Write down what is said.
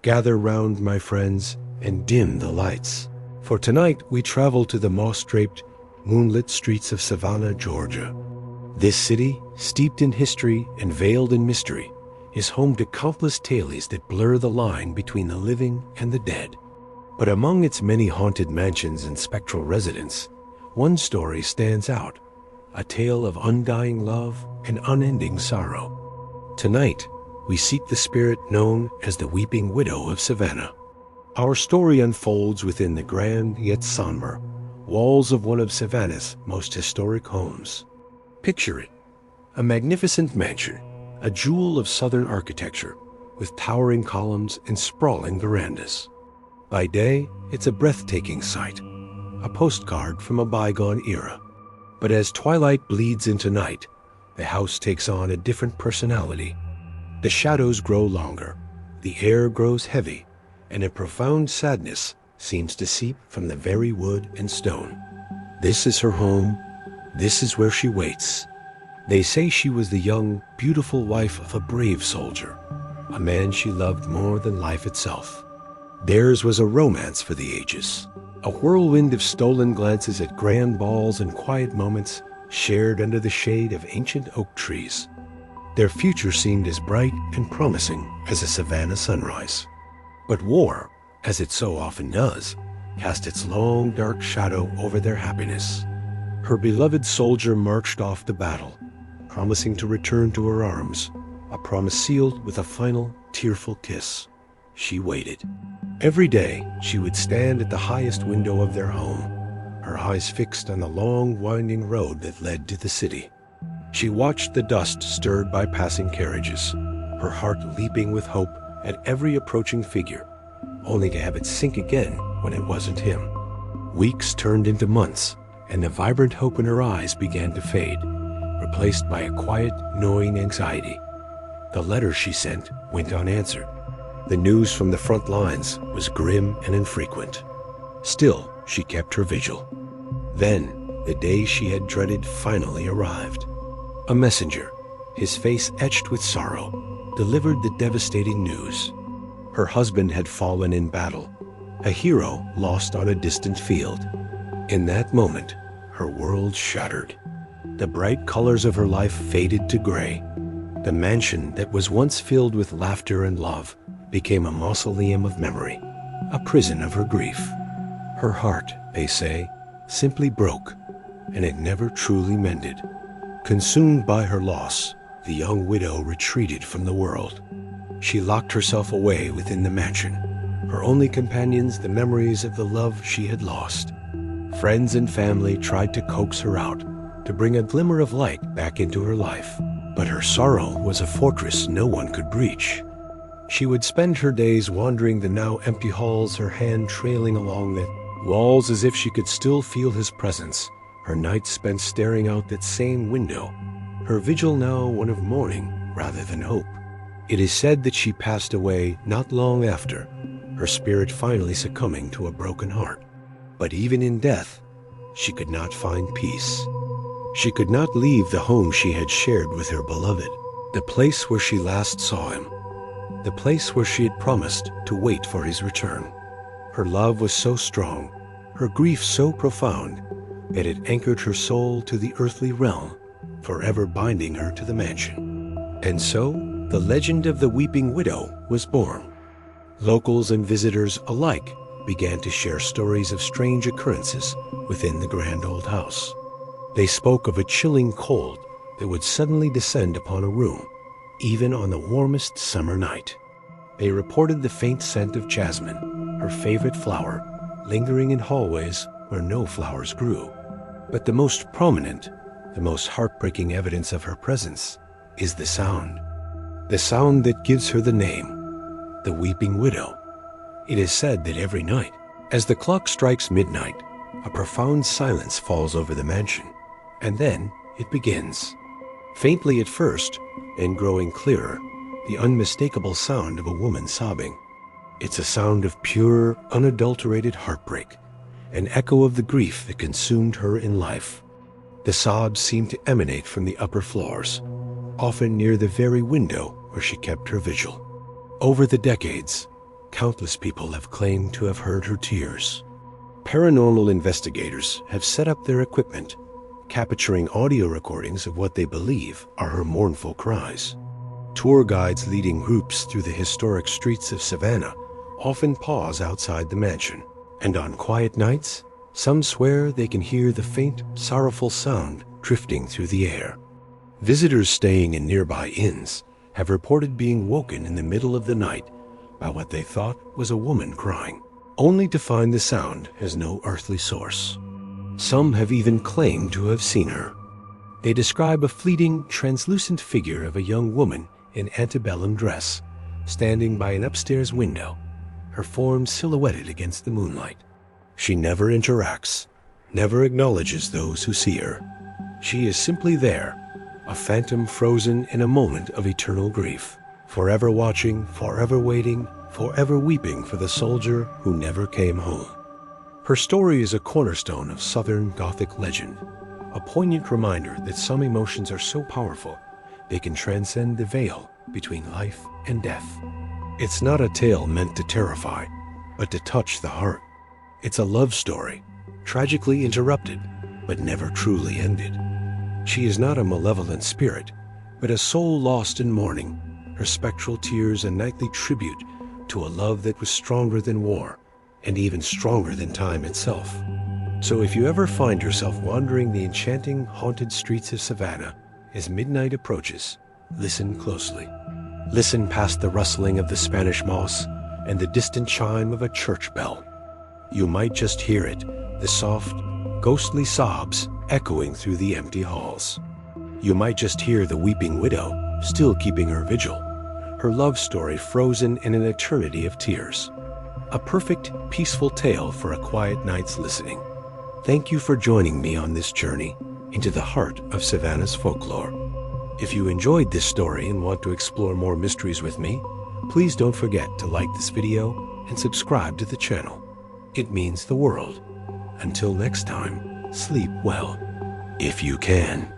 Gather round, my friends, and dim the lights. For tonight we travel to the moss-draped, moonlit streets of Savannah, Georgia. This city, steeped in history and veiled in mystery, is home to countless tales that blur the line between the living and the dead. But among its many haunted mansions and spectral residents, one story stands out, a tale of undying love and unending sorrow. Tonight, we seek the spirit known as the Weeping Widow of Savannah. Our story unfolds within the grand yet somber walls of one of Savannah's most historic homes. Picture it, a magnificent mansion, a jewel of southern architecture, with towering columns and sprawling verandas. By day, it's a breathtaking sight, a postcard from a bygone era. But as twilight bleeds into night, the house takes on a different personality. The shadows grow longer, the air grows heavy, and a profound sadness seems to seep from the very wood and stone. This is her home. This is where she waits. They say she was the young, beautiful wife of a brave soldier, a man she loved more than life itself. Theirs was a romance for the ages, a whirlwind of stolen glances at grand balls and quiet moments shared under the shade of ancient oak trees. Their future seemed as bright and promising as a Savannah sunrise. But war, as it so often does, cast its long dark shadow over their happiness. Her beloved soldier marched off to battle, promising to return to her arms, a promise sealed with a final tearful kiss. She waited. Every day she would stand at the highest window of their home, her eyes fixed on the long winding road that led to the city. She watched the dust stirred by passing carriages, her heart leaping with hope at every approaching figure, only to have it sink again when it wasn't him. Weeks turned into months, and the vibrant hope in her eyes began to fade, replaced by a quiet, gnawing anxiety. The letters she sent went unanswered. The news from the front lines was grim and infrequent. Still, she kept her vigil. Then, the day she had dreaded finally arrived. A messenger, his face etched with sorrow, delivered the devastating news. Her husband had fallen in battle, a hero lost on a distant field. In that moment, her world shattered. The bright colors of her life faded to gray. The mansion that was once filled with laughter and love became a mausoleum of memory, a prison of her grief. Her heart, they say, simply broke, and it never truly mended. Consumed by her loss, the young widow retreated from the world. She locked herself away within the mansion, her only companions the memories of the love she had lost. Friends and family tried to coax her out, to bring a glimmer of light back into her life. But her sorrow was a fortress no one could breach. She would spend her days wandering the now empty halls, her hand trailing along the walls as if she could still feel his presence, her nights spent staring out that same window, her vigil now one of mourning rather than hope. It is said that she passed away not long after, her spirit finally succumbing to a broken heart. But even in death, she could not find peace. She could not leave the home she had shared with her beloved, the place where she last saw him, the place where she had promised to wait for his return. Her love was so strong, her grief so profound, that it anchored her soul to the earthly realm, forever binding her to the mansion. And so, the legend of the Weeping Widow was born. Locals and visitors alike began to share stories of strange occurrences within the grand old house. They spoke of a chilling cold that would suddenly descend upon a room, even on the warmest summer night. They reported the faint scent of jasmine, her favorite flower, lingering in hallways where no flowers grew. But the most prominent, the most heartbreaking evidence of her presence is the sound that gives her the name, the Weeping Widow. It is said that every night, as the clock strikes midnight, a profound silence falls over the mansion, and then it begins. Faintly at first, and growing clearer, the unmistakable sound of a woman sobbing. It's a sound of pure, unadulterated heartbreak, an echo of the grief that consumed her in life. The sobs seem to emanate from the upper floors, often near the very window where she kept her vigil. Over the decades, Countless people have claimed to have heard her tears. Paranormal investigators have set up their equipment, capturing audio recordings of what they believe are her mournful cries. Tour guides leading groups through the historic streets of Savannah often pause outside the mansion, and on quiet nights, some swear they can hear the faint, sorrowful sound drifting through the air. Visitors staying in nearby inns have reported being woken in the middle of the night by what they thought was a woman crying, only to find the sound has no earthly source. Some have even claimed to have seen her. They describe a fleeting, translucent figure of a young woman in antebellum dress, standing by an upstairs window, her form silhouetted against the moonlight. She never interacts, never acknowledges those who see her. She is simply there, a phantom frozen in a moment of eternal grief, forever watching, forever waiting, forever weeping for the soldier who never came home. Her story is a cornerstone of Southern Gothic legend, a poignant reminder that some emotions are so powerful they can transcend the veil between life and death. It's not a tale meant to terrify, but to touch the heart. It's a love story, tragically interrupted, but never truly ended. She is not a malevolent spirit, but a soul lost in mourning, her spectral tears a nightly tribute to a love that was stronger than war, and even stronger than time itself. So if you ever find yourself wandering the enchanting, haunted streets of Savannah as midnight approaches, listen closely. Listen past the rustling of the Spanish moss and the distant chime of a church bell. You might just hear it, the soft, ghostly sobs echoing through the empty halls. You might just hear the weeping widow still keeping her vigil, her love story frozen in an eternity of tears. A perfect, peaceful tale for a quiet night's listening. Thank you for joining me on this journey into the heart of Savannah's folklore. If you enjoyed this story and want to explore more mysteries with me, please don't forget to like this video and subscribe to the channel. It means the world. Until next time, sleep well, if you can.